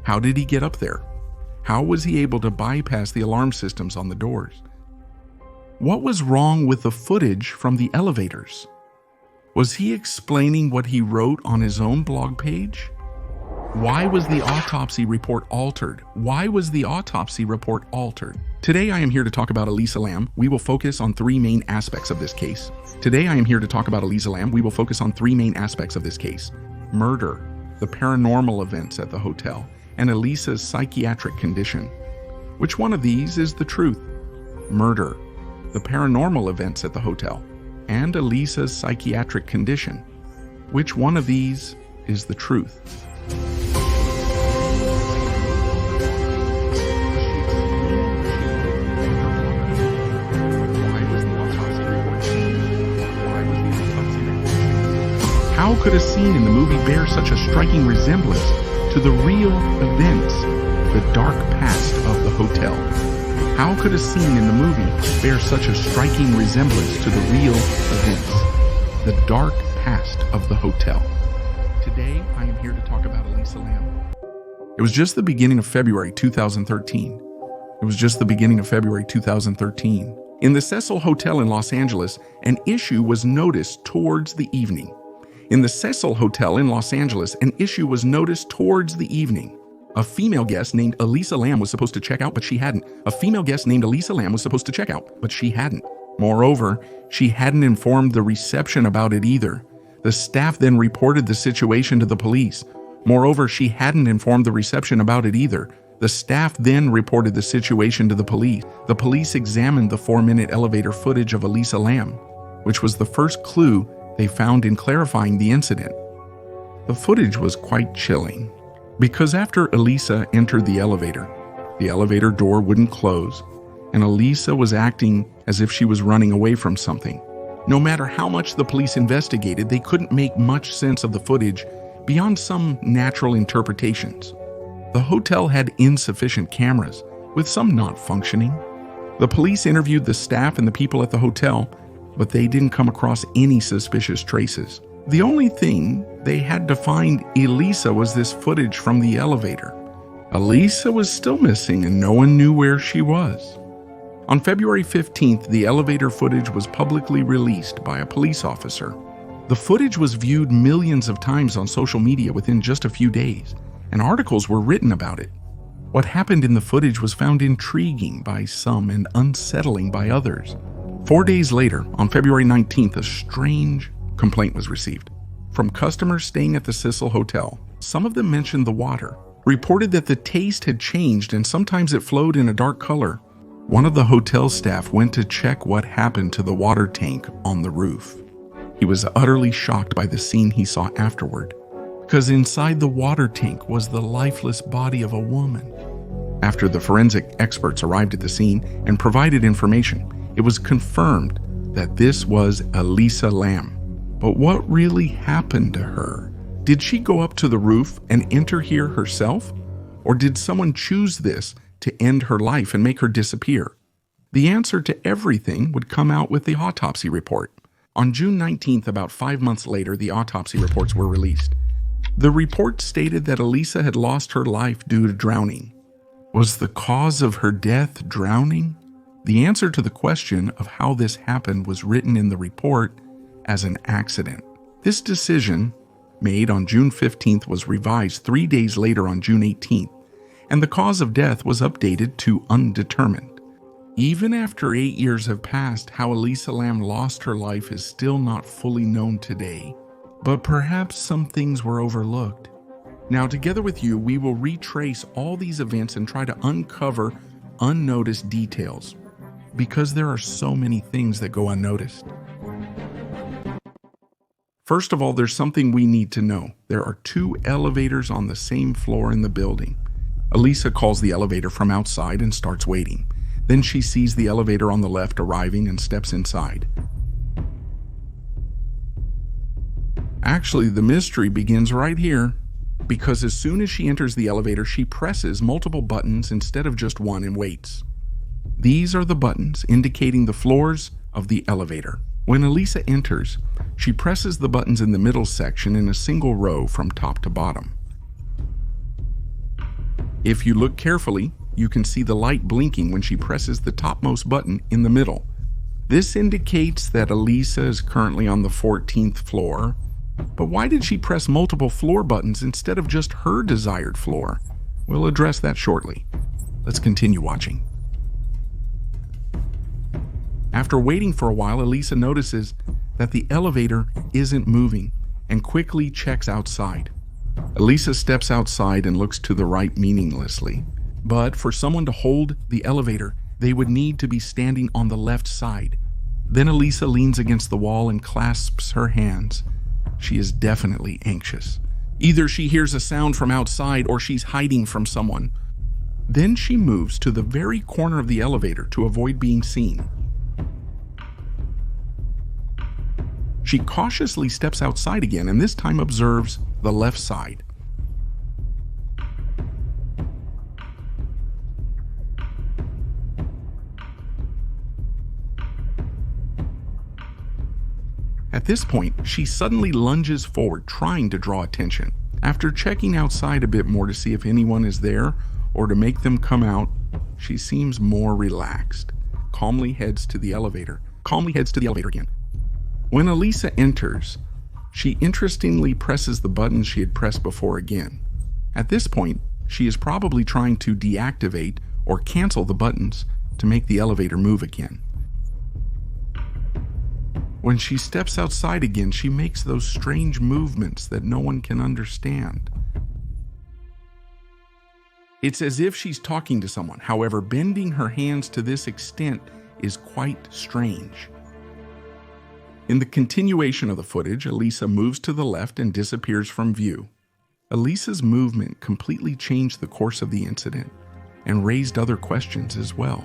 How did he get up there? How was he able to bypass the alarm systems on the doors? What was wrong with the footage from the elevators? Was he explaining what he wrote on his own blog page? Why was the autopsy report altered? Why was the autopsy report altered? Today I am here to talk about Elisa Lam. We will focus on three main aspects of this case. Murder, the paranormal events at the hotel, and Elisa's psychiatric condition. Which one of these is the truth? Murder, the paranormal events at the hotel, and Elisa's psychiatric condition. Which one of these is the truth? How could a scene in the movie bear such a striking resemblance to the real events, the dark past of the hotel? How could a scene in the movie bear such a striking resemblance to the real events, the dark past of the hotel? Today, I am here to talk about Elisa Lam. It was just the beginning of February 2013. In the Cecil Hotel in Los Angeles, an issue was noticed towards the evening. A female guest named Elisa Lam was supposed to check out, but she hadn't. Moreover, she hadn't informed the reception about it either. The staff then reported the situation to the police. The police examined the 4-minute elevator footage of Elisa Lam, which was the first clue they found in clarifying the incident. The footage was quite chilling, because after Elisa entered the elevator door wouldn't close, and Elisa was acting as if she was running away from something. No matter how much the police investigated, they couldn't make much sense of the footage beyond some natural interpretations. The hotel had insufficient cameras, with some not functioning. The police interviewed the staff and the people at the hotel, but they didn't come across any suspicious traces. The only thing they had to find Elisa was this footage from the elevator. Elisa was still missing and no one knew where she was. On February 15th, the elevator footage was publicly released by a police officer. The footage was viewed millions of times on social media within just a few days, and articles were written about it. What happened in the footage was found intriguing by some and unsettling by others. 4 days later, on February 19th, a strange complaint was received from customers staying at the Cecil Hotel. Some of them mentioned the water, reported that the taste had changed and sometimes it flowed in a dark color. One of the hotel staff went to check what happened to the water tank on the roof. He was utterly shocked by the scene he saw afterward, because inside the water tank was the lifeless body of a woman. After the forensic experts arrived at the scene and provided information, it was confirmed that this was Elisa Lam. But what really happened to her? Did she go up to the roof and enter here herself? Or did someone choose this to end her life and make her disappear? The answer to everything would come out with the autopsy report. On June 19th, about 5 months later, the autopsy reports were released. The report stated that Elisa had lost her life due to drowning. Was the cause of her death drowning? The answer to the question of how this happened was written in the report as an accident. This decision, made on June 15th, was revised 3 days later on June 18th, and the cause of death was updated to undetermined. Even after 8 years have passed, how Elisa Lam lost her life is still not fully known today, but perhaps some things were overlooked. Now, together with you, we will retrace all these events and try to uncover unnoticed details, because there are so many things that go unnoticed. First of all, there's something we need to know. There are 2 elevators on the same floor in the building. Elisa calls the elevator from outside and starts waiting. Then she sees the elevator on the left arriving and steps inside. Actually, the mystery begins right here, because as soon as she enters the elevator, she presses multiple buttons instead of just one and waits. These are the buttons indicating the floors of the elevator. When Elisa enters, she presses the buttons in the middle section in a single row from top to bottom. If you look carefully, you can see the light blinking when she presses the topmost button in the middle. This indicates that Elisa is currently on the 14th floor. But why did she press multiple floor buttons instead of just her desired floor? We'll address that shortly. Let's continue watching. After waiting for a while, Elisa notices that the elevator isn't moving and quickly checks outside. Elisa steps outside and looks to the right meaninglessly. But for someone to hold the elevator, they would need to be standing on the left side. Then Elisa leans against the wall and clasps her hands. She is definitely anxious. Either she hears a sound from outside or she's hiding from someone. Then she moves to the very corner of the elevator to avoid being seen. She cautiously steps outside again and this time observes the left side. At this point, she suddenly lunges forward, trying to draw attention. After checking outside a bit more to see if anyone is there or to make them come out, she seems more relaxed. Calmly heads to the elevator again. When Elisa enters, she interestingly presses the buttons she had pressed before again. At this point, she is probably trying to deactivate or cancel the buttons to make the elevator move again. When she steps outside again, she makes those strange movements that no one can understand. It's as if she's talking to someone. However, bending her hands to this extent is quite strange. In the continuation of the footage, Elisa moves to the left and disappears from view. Elisa's movement completely changed the course of the incident and raised other questions as well.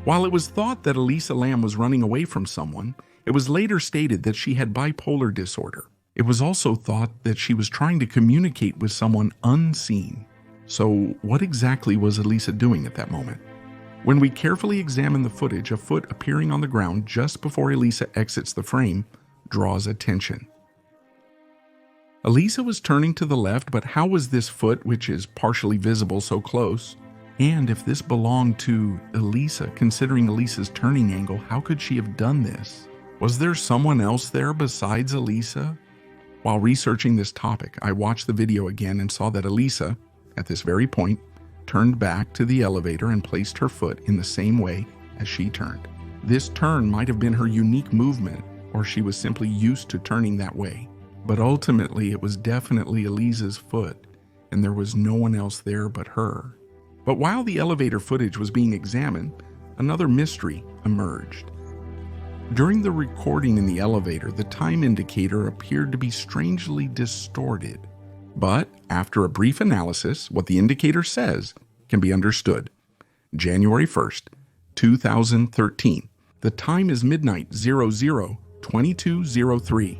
While it was thought that Elisa Lam was running away from someone, it was later stated that she had bipolar disorder. It was also thought that she was trying to communicate with someone unseen. So what exactly was Elisa doing at that moment? When we carefully examine the footage, a foot appearing on the ground just before Elisa exits the frame draws attention. Elisa was turning to the left, but how was this foot, which is partially visible, so close? And if this belonged to Elisa, considering Elisa's turning angle, how could she have done this? Was there someone else there besides Elisa? While researching this topic, I watched the video again and saw that Elisa, at this very point, turned back to the elevator and placed her foot in the same way as she turned. This turn might have been her unique movement, or she was simply used to turning that way. But ultimately, it was definitely Elisa's foot, and there was no one else there but her. But while the elevator footage was being examined, another mystery emerged. During the recording in the elevator, the time indicator appeared to be strangely distorted. But after a brief analysis, what the indicator says can be understood. January 1st, 2013. The time is midnight 00:22:03.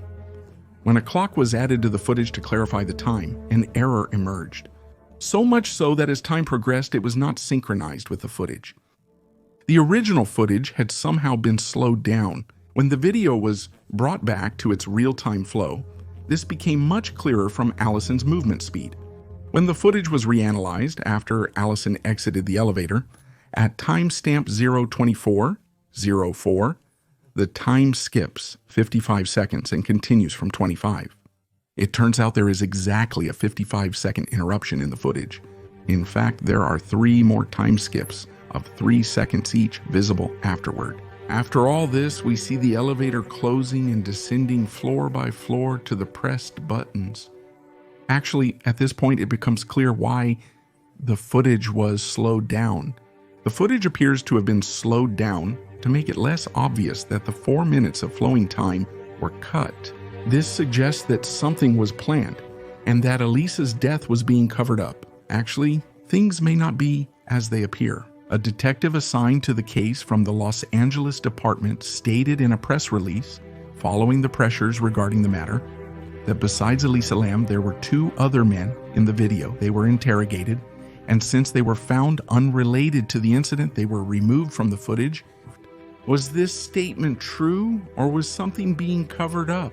When a clock was added to the footage to clarify the time, an error emerged. So much so that as time progressed, it was not synchronized with the footage. The original footage had somehow been slowed down. When the video was brought back to its real-time flow, this became much clearer from Allison's movement speed. When the footage was reanalyzed after Allison exited the elevator, at timestamp 0:24:04, the time skips 55 seconds and continues from 25. It turns out there is exactly a 55-second interruption in the footage. In fact, there are 3 more time skips of 3 seconds each visible afterward. After all this, we see the elevator closing and descending floor by floor to the pressed buttons. Actually, at this point, it becomes clear why the footage was slowed down. The footage appears to have been slowed down to make it less obvious that the 4 minutes of flowing time were cut. This suggests that something was planned and that Elisa's death was being covered up. Actually, things may not be as they appear. A detective assigned to the case from the Los Angeles department stated in a press release, following the pressures regarding the matter, that besides Elisa Lam, there were 2 other men in the video. They were interrogated, and since they were found unrelated to the incident, they were removed from the footage. Was this statement true, or was something being covered up?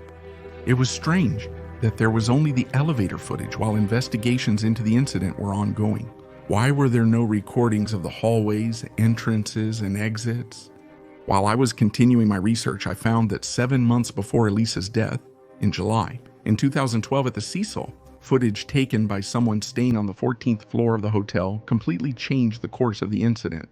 It was strange that there was only the elevator footage while investigations into the incident were ongoing. Why were there no recordings of the hallways, entrances, and exits? While I was continuing my research, I found that 7 months before Elisa's death, in July, in 2012 at the Cecil, footage taken by someone staying on the 14th floor of the hotel completely changed the course of the incident.